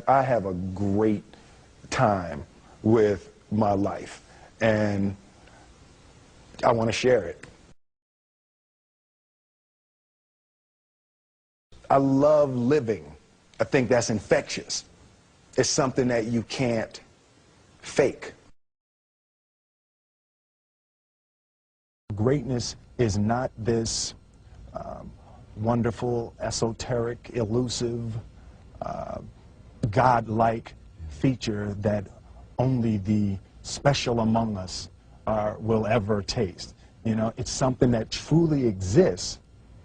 have a great time with my life, and I want to share it. I love living. I think that's infectious. It's something that you can't fake. Greatness is not this wonderful, esoteric, elusive, God-like feature that only the special among us will ever taste. You know, it's something that truly exists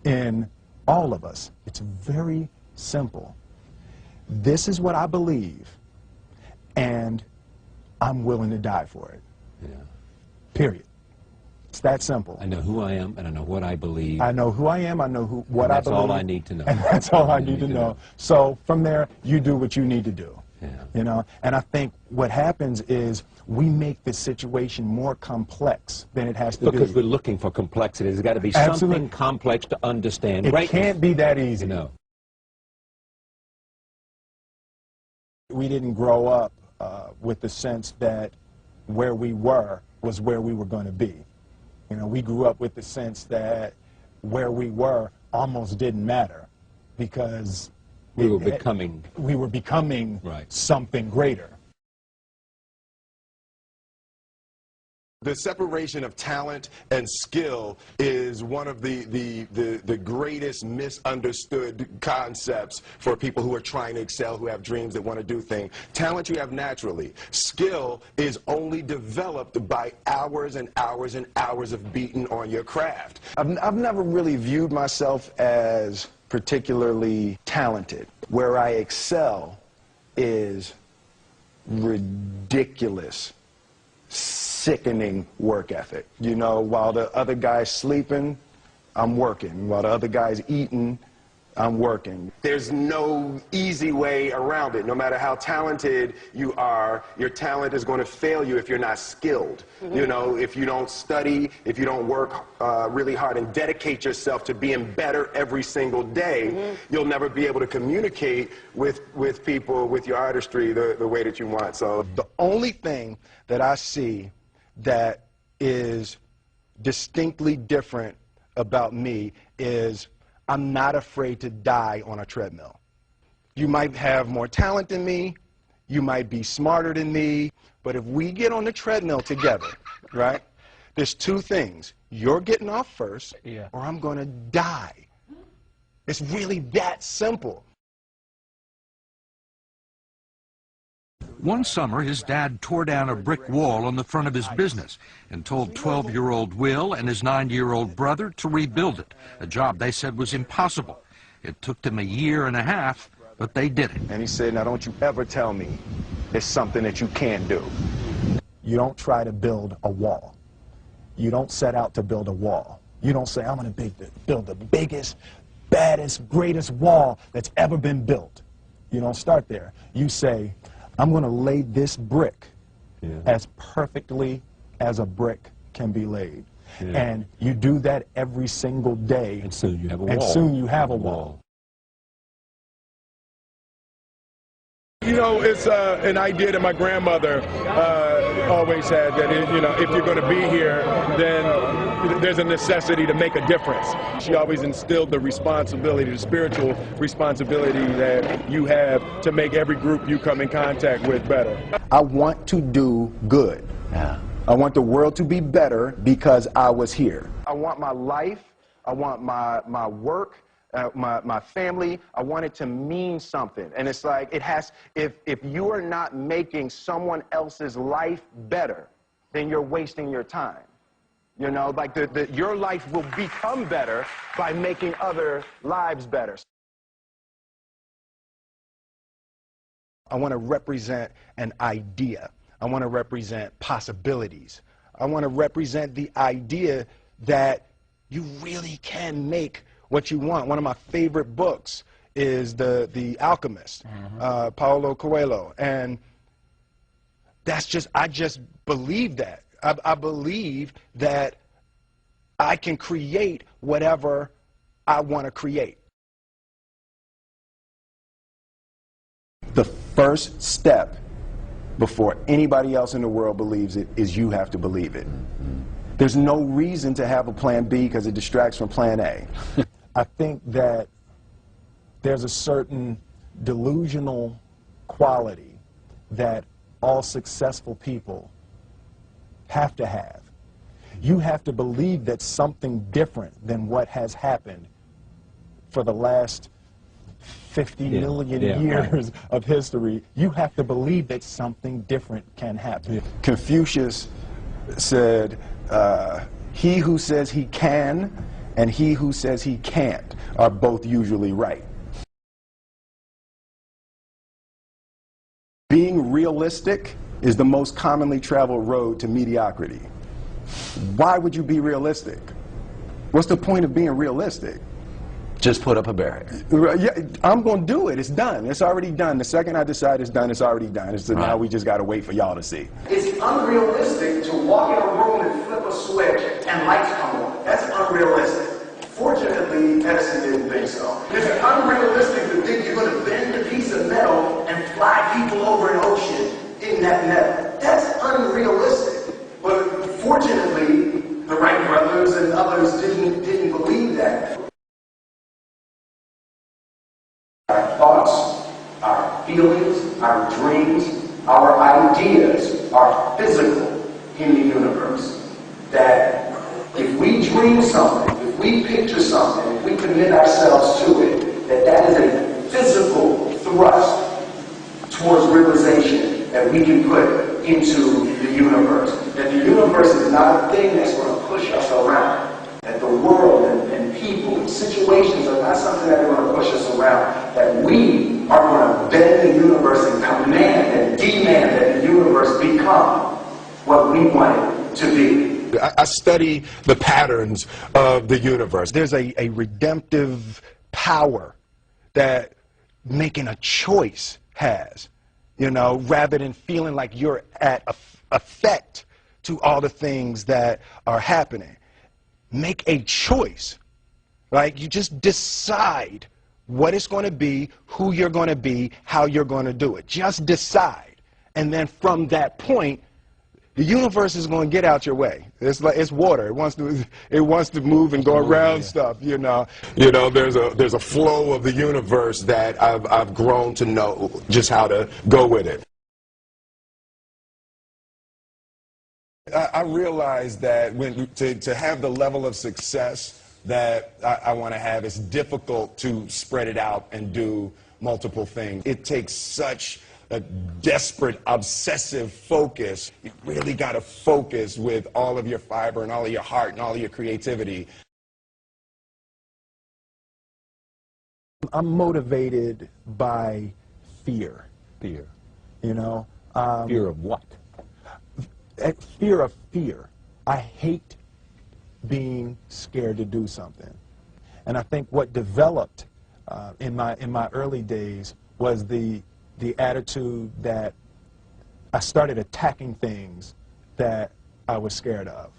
in all of us. It's very simple. This is what I believe, and I'm willing to die for it. Yeah. Period. It's that simple. I know who I am, and I know what I believe. I know who I am, I know what I believe. That's all I need to know. And that's all I need to know. So from there, you do what you need to do. Yeah. You know, and I think what happens is we make the situation more complex than it has to be. Because we're looking for complexity. There's got to be something complex to understand. It can't be that easy. You know. We didn't grow up with the sense that where we were was where we were going to be. You know, we grew up with the sense that where we were almost didn't matter because we were becoming right. something greater. The separation of talent and skill is one of the greatest misunderstood concepts for people who are trying to excel, who have dreams that want to do things. Talent you have naturally. Skill is only developed by hours and hours and hours of beating on your craft. I've never really viewed myself as particularly talented. Where I excel is ridiculous, sickening work ethic. You know, while the other guy's sleeping, I'm working. While the other guy's eating, I'm working. There's no easy way around it. No matter how talented you are, your talent is going to fail you if you're not skilled. Mm-hmm. You know, if you don't study, if you don't work really hard and dedicate yourself to being better every single day, mm-hmm. you'll never be able to communicate with people, with your artistry, the way that you want. So the only thing that I see that is distinctly different about me is I'm not afraid to die on a treadmill. You might have more talent than me, you might be smarter than me, but if we get on the treadmill together, right, there's two things. You're getting off first, or I'm going to die. It's really that simple. One summer, his dad tore down a brick wall on the front of his business and told 12-year-old Will and his 9-year-old brother to rebuild it, a job they said was impossible. It took them a year and a half, but they did it. And he said, now don't you ever tell me it's something that you can't do. You don't try to build a wall. You don't set out to build a wall. You don't say, I'm going to build the biggest, baddest, greatest wall that's ever been built. You don't start there. You say, I'm going to lay this brick as perfectly as a brick can be laid. Yeah. And you do that every single day. And soon you have a wall. And soon you have a wall. You know, it's an idea that my grandmother always had, that, you know, if you're going to be here, then there's a necessity to make a difference. She always instilled the responsibility, the spiritual responsibility that you have to make every group you come in contact with better. I want to do good. Yeah. I want the world to be better because I was here. I want my life, I want my work, my family, I want it to mean something. And it's like, it has, if you are not making someone else's life better, then you're wasting your time. You know, like your life will become better by making other lives better. I want to represent an idea. I want to represent possibilities. I want to represent the idea that you really can make what you want. One of my favorite books is The Alchemist, Paulo Coelho, and I just believe that. I believe that I can create whatever I want to create. The first step before anybody else in the world believes it is you have to believe it. There's no reason to have a plan B because it distracts from plan A. I think that there's a certain delusional quality that all successful people have to have. You have to believe that something different than what has happened for the last 50 million years of history. You have to believe that something different can happen. Confucius said, he who says he can and he who says he can't are both usually right. Being realistic is the most commonly traveled road to mediocrity. Why would you be realistic? What's the point of being realistic? Just put up a barrier. Yeah, I'm going to do it. It's done. It's already done. The second I decide it's done, it's already done. So now we just got to wait for y'all to see. It's unrealistic to walk in a room and flip a switch and lights come on. That's unrealistic. Fortunately, Edison didn't think so. It's unrealistic to think you're going to bend a piece of metal and fly people over an ocean in that metal. That's unrealistic. But fortunately, the Wright brothers and others didn't believe that. Our thoughts, our feelings, our dreams, our ideas are physical in the universe. That if we dream something, if we picture something, if we commit ourselves to it, that is a physical thrust towards realization that we can put into the universe. That the universe is not a thing that's going to push us around. That the world and people and situations are not something that are going to push us around. That we are going to bend the universe and command and demand that the universe become what we want it to be. I study the patterns of the universe. There's a redemptive power that making a choice has, you know, rather than feeling like you're at effect to all the things that are happening. Make a choice, right? You just decide what it's going to be, who you're going to be, how you're going to do it. Just decide. And then from that point, the universe is going to get out your way. It's like it's water. It wants to move and go around stuff, you know. You know, there's a flow of the universe that I've grown to know just how to go with it. I realized that to have the level of success that I want to have, it's difficult to spread it out and do multiple things. It takes such a desperate, obsessive focus. You really got to focus with all of your fiber and all of your heart and all of your creativity. I'm motivated by fear. Fear. You know? Fear of what? Fear of fear. I hate being scared to do something. And I think what developed in my early days was the attitude that I started attacking things that I was scared of.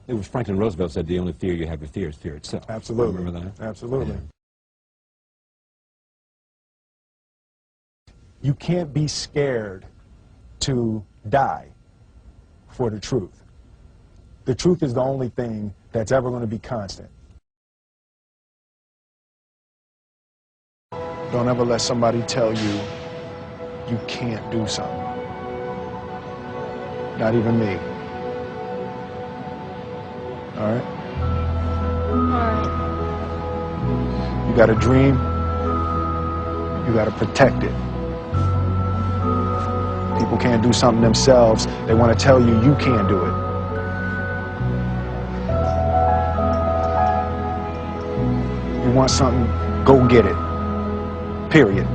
It was Franklin Roosevelt said the only fear you have with fear is fear itself. Absolutely. Remember that? Absolutely. Yeah. You can't be scared to die for the truth. The truth is the only thing that's ever going to be constant. Don't ever let somebody tell you you can't do something. Not even me. All right? You got a dream, you got to protect it. People can't do something themselves. They want to tell you you can't do it. You want something, go get it. Period.